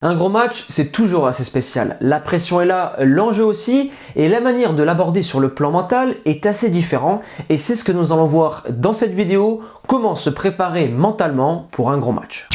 Un gros match, c'est toujours assez spécial. La pression est là, l'enjeu aussi, et la manière de l'aborder sur le plan mental est assez différent. Et c'est ce que nous allons voir dans cette vidéo, comment se préparer mentalement pour un gros match.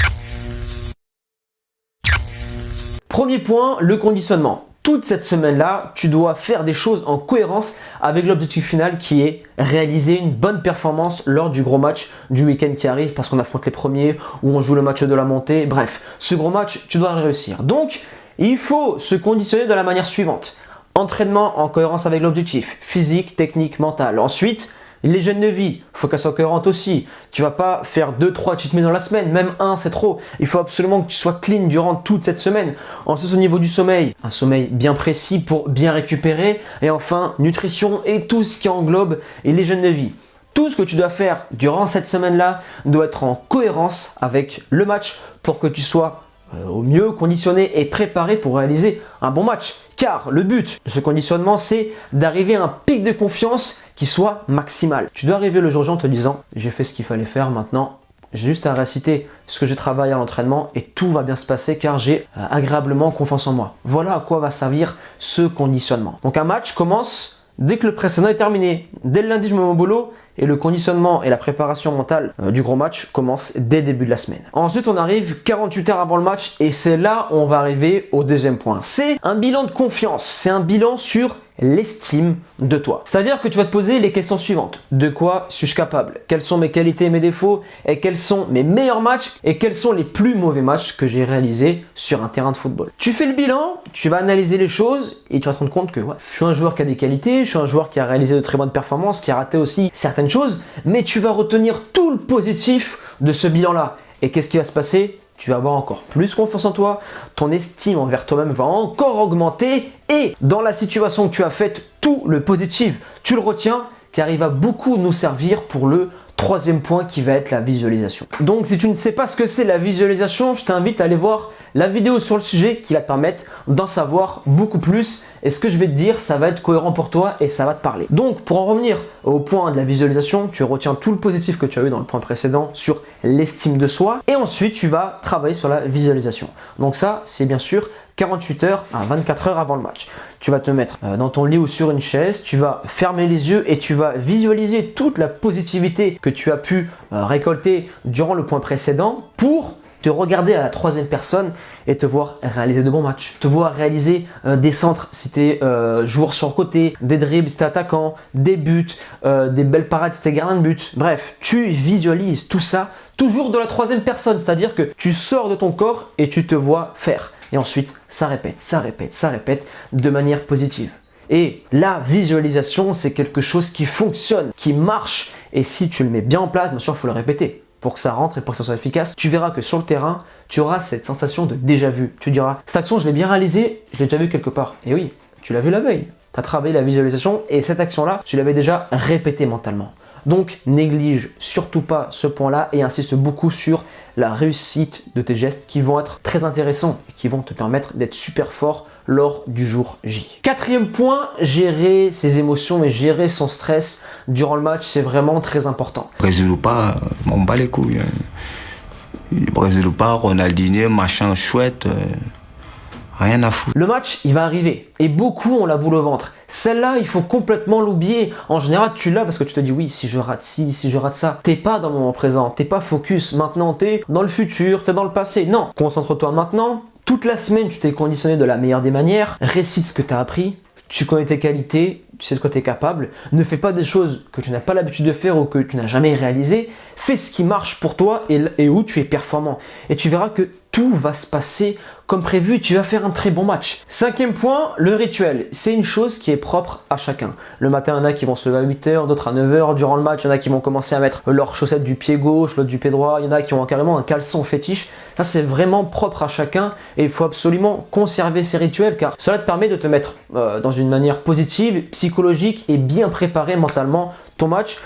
Premier point, le conditionnement. Toute cette semaine-là, tu dois faire des choses en cohérence avec l'objectif final qui est réaliser une bonne performance lors du gros match du week-end qui arrive parce qu'on affronte les premiers ou on joue le match de la montée. Bref, ce gros match, tu dois le réussir. Donc, il faut se conditionner de la manière suivante. Entraînement en cohérence avec l'objectif, physique, technique, mental. Ensuite, l'hygiène de vie, il faut qu'elle soit cohérente aussi. Tu vas pas faire 2-3 cheat meals dans la semaine, même un c'est trop. Il faut absolument que tu sois clean durant toute cette semaine. Ensuite au niveau du sommeil, un sommeil bien précis pour bien récupérer. Et enfin, nutrition et tout ce qui englobe l'hygiène de vie. Tout ce que tu dois faire durant cette semaine-là doit être en cohérence avec le match pour que tu sois au mieux conditionné et préparé pour réaliser un bon match. Car le but de ce conditionnement, c'est d'arriver à un pic de confiance qui soit maximal. Tu dois arriver le jour J en te disant « j'ai fait ce qu'il fallait faire, maintenant j'ai juste à réciter ce que j'ai travaillé à l'entraînement et tout va bien se passer car j'ai agréablement confiance en moi ». Voilà à quoi va servir ce conditionnement. Donc un match commence dès que le précédent est terminé. Dès le lundi, je me mets au boulot. Et le conditionnement et la préparation mentale du gros match commencent dès le début de la semaine. Ensuite, on arrive 48 heures avant le match et c'est là où on va arriver au deuxième point. C'est un bilan de confiance, c'est un bilan sur l'estime de toi. C'est-à-dire que tu vas te poser les questions suivantes. De quoi suis-je capable? Quelles sont mes qualités et mes défauts? Et quels sont mes meilleurs matchs? Et quels sont les plus mauvais matchs que j'ai réalisés sur un terrain de football? Tu fais le bilan, tu vas analyser les choses et tu vas te rendre compte que je suis un joueur qui a des qualités, je suis un joueur qui a réalisé de très bonnes performances, qui a raté aussi certaines choses, mais tu vas retenir tout le positif de ce bilan-là. Et qu'est-ce qui va se passer? Tu vas avoir encore plus confiance en toi, ton estime envers toi-même va encore augmenter et dans la situation que tu as faite, tout le positif, tu le retiens car il va beaucoup nous servir pour le troisième point qui va être la visualisation. Donc si tu ne sais pas ce que c'est la visualisation, je t'invite à aller voir la vidéo sur le sujet qui va te permettre d'en savoir beaucoup plus. Et ce que je vais te dire, ça va être cohérent pour toi et ça va te parler. Donc pour en revenir au point de la visualisation, tu retiens tout le positif que tu as eu dans le point précédent sur l'estime de soi. Et ensuite, tu vas travailler sur la visualisation. Donc ça, c'est bien sûr 48 heures à 24 heures avant le match. Tu vas te mettre dans ton lit ou sur une chaise, tu vas fermer les yeux et tu vas visualiser toute la positivité que tu as pu récolter durant le point précédent pour te regarder à la troisième personne et te voir réaliser de bons matchs. Te voir réaliser des centres si tu es joueur sur le côté, des dribbles si tu es attaquant, des buts, des belles parades si tu es gardien de but. Bref, tu visualises tout ça toujours de la troisième personne, c'est-à-dire que tu sors de ton corps et tu te vois faire. Et ensuite, ça répète, ça répète, ça répète de manière positive. Et la visualisation, c'est quelque chose qui fonctionne, qui marche. Et si tu le mets bien en place, bien sûr, il faut le répéter pour que ça rentre et pour que ça soit efficace. Tu verras que sur le terrain, tu auras cette sensation de déjà vu. Tu diras, cette action, je l'ai bien réalisée, je l'ai déjà vue quelque part. Et oui, tu l'as vu la veille. Tu as travaillé la visualisation et cette action-là, tu l'avais déjà répétée mentalement. Donc, néglige surtout pas ce point-là et insiste beaucoup sur la réussite de tes gestes qui vont être très intéressants et qui vont te permettre d'être super fort lors du jour J. Quatrième point, gérer ses émotions et gérer son stress durant le match, c'est vraiment très important. Brésil ou pas, m'en bat les couilles. Brésil ou pas, Ronaldinho, machin chouette. Rien à foutre. Le match, il va arriver et beaucoup ont la boule au ventre. Celle-là, il faut complètement l'oublier. En général, tu l'as parce que tu te dis oui, si je rate ci, si je rate ça. T'es pas dans le moment présent, t'es pas focus. Maintenant, t'es dans le futur, t'es dans le passé. Non, concentre-toi maintenant. Toute la semaine, tu t'es conditionné de la meilleure des manières. Récite ce que tu as appris. Tu connais tes qualités, tu sais de quoi tu es capable. Ne fais pas des choses que tu n'as pas l'habitude de faire ou que tu n'as jamais réalisées. Fais ce qui marche pour toi et où tu es performant. Et tu verras que tout va se passer comme prévu et tu vas faire un très bon match. Cinquième point, le rituel. C'est une chose qui est propre à chacun. Le matin, il y en a qui vont se lever à 8 h, d'autres à 9 h. Durant le match, il y en a qui vont commencer à mettre leurs chaussettes du pied gauche, l'autre du pied droit. Il y en a qui ont carrément un caleçon fétiche. Ça, c'est vraiment propre à chacun et il faut absolument conserver ces rituels car cela te permet de te mettre dans une manière positive, psychologique et bien préparer mentalement ton match.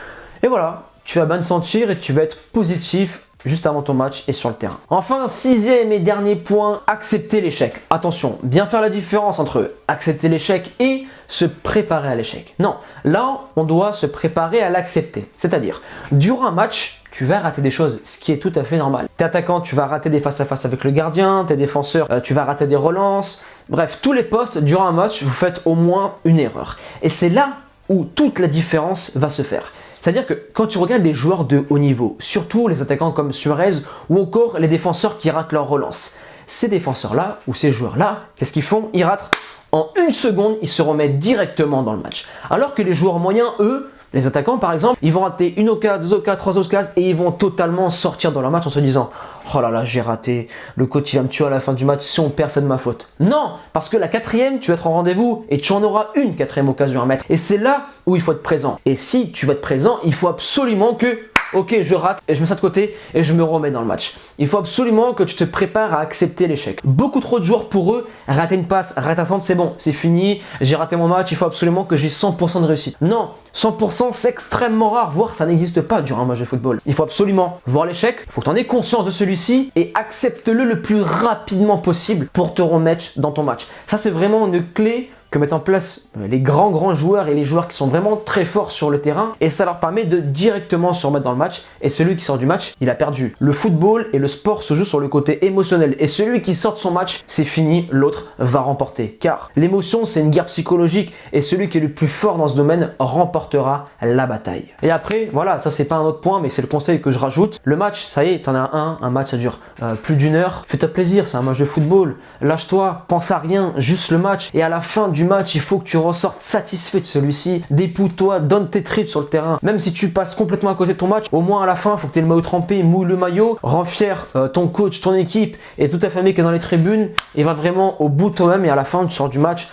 Et voilà, tu vas bien te sentir et tu vas être positif juste avant ton match et sur le terrain. Enfin, sixième et dernier point, accepter l'échec. Attention, bien faire la différence entre accepter l'échec et se préparer à l'échec. Non, là, on doit se préparer à l'accepter. C'est-à-dire, durant un match, tu vas rater des choses, ce qui est tout à fait normal. T'es attaquant, tu vas rater des face-à-face avec le gardien, t'es défenseur, tu vas rater des relances. Bref, tous les postes, durant un match, vous faites au moins une erreur. Et c'est là où toute la différence va se faire. C'est-à-dire que quand tu regardes les joueurs de haut niveau, surtout les attaquants comme Suarez ou encore les défenseurs qui ratent leur relance, ces défenseurs-là ou ces joueurs-là, qu'est-ce qu'ils font? Ils ratent en une seconde, ils se remettent directement dans le match. Alors que les joueurs moyens, eux, les attaquants par exemple, ils vont rater une occasion, deux occasions, trois occasions et ils vont totalement sortir dans leur match en se disant « Oh là là, j'ai raté, le coach il va me tuer à la fin du match, si on perd c'est de ma faute. » Non, parce que la quatrième, tu vas être en rendez-vous et tu en auras une quatrième occasion à mettre. Et c'est là où il faut être présent. Et si tu vas être présent, il faut absolument que ok, je rate et je mets ça de côté et je me remets dans le match. Il faut absolument que tu te prépares à accepter l'échec. Beaucoup trop de joueurs, pour eux, rater une passe, rater un centre, c'est bon, c'est fini, j'ai raté mon match, il faut absolument que j'ai 100% de réussite. Non, 100% c'est extrêmement rare, voire ça n'existe pas durant un match de football. Il faut absolument voir l'échec, il faut que tu en aies conscience de celui-ci et accepte-le le plus rapidement possible pour te remettre dans ton match. Ça, c'est vraiment une clé que mettent en place les grands joueurs et les joueurs qui sont vraiment très forts sur le terrain, et ça leur permet de directement se remettre dans le match, et celui qui sort du match, il a perdu. Le football et le sport se jouent sur le côté émotionnel, et celui qui sort de son match, c'est fini, l'autre va remporter. Car l'émotion, c'est une guerre psychologique, et celui qui est le plus fort dans ce domaine remportera la bataille. Et après, voilà, ça c'est pas un autre point, mais c'est le conseil que je rajoute. Le match, ça y est, t'en as un match ça dure plus d'une heure, fais-toi plaisir, c'est un match de football, lâche-toi, pense à rien, juste le match, et à la fin du match, il faut que tu ressortes satisfait de celui-ci. Dépouille-toi, donne tes tripes sur le terrain. Même si tu passes complètement à côté de ton match, au moins à la fin, il faut que tu aies le maillot trempé, mouille le maillot, rends fier ton coach, ton équipe et toute ta famille qui est dans les tribunes, et va vraiment au bout de toi-même, et à la fin, tu sors du match,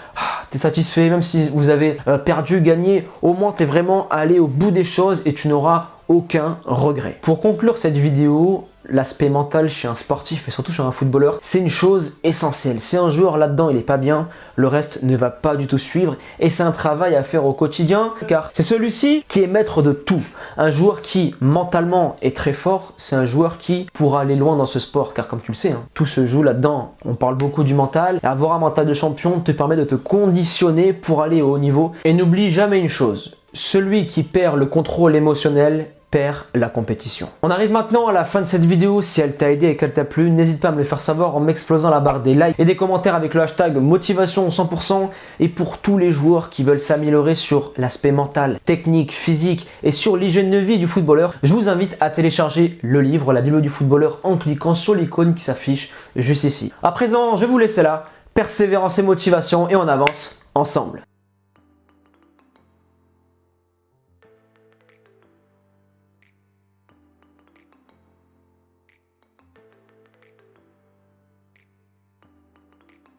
tu es satisfait, même si vous avez perdu, gagné, au moins tu es vraiment allé au bout des choses et tu n'auras aucun regret. Pour conclure cette vidéo, l'aspect mental chez un sportif et surtout chez un footballeur, c'est une chose essentielle. Si un joueur là-dedans il est pas bien, le reste ne va pas du tout suivre, et c'est un travail à faire au quotidien, car c'est celui-ci qui est maître de tout. Un joueur qui mentalement est très fort, c'est un joueur qui pourra aller loin dans ce sport, car comme tu le sais, tout se joue là-dedans. On parle beaucoup du mental, et avoir un mental de champion te permet de te conditionner pour aller au haut niveau. Et n'oublie jamais une chose, celui qui perd le contrôle émotionnel perd la compétition. On arrive maintenant à la fin de cette vidéo. Si elle t'a aidé et qu'elle t'a plu, n'hésite pas à me le faire savoir en m'explosant la barre des likes et des commentaires avec le hashtag motivation 100%. Et pour tous les joueurs qui veulent s'améliorer sur l'aspect mental, technique, physique et sur l'hygiène de vie du footballeur, je vous invite à télécharger le livre La Bible du footballeur en cliquant sur l'icône qui s'affiche juste ici. À présent, je vais vous laisser là. Persévérance et motivation, et on avance ensemble.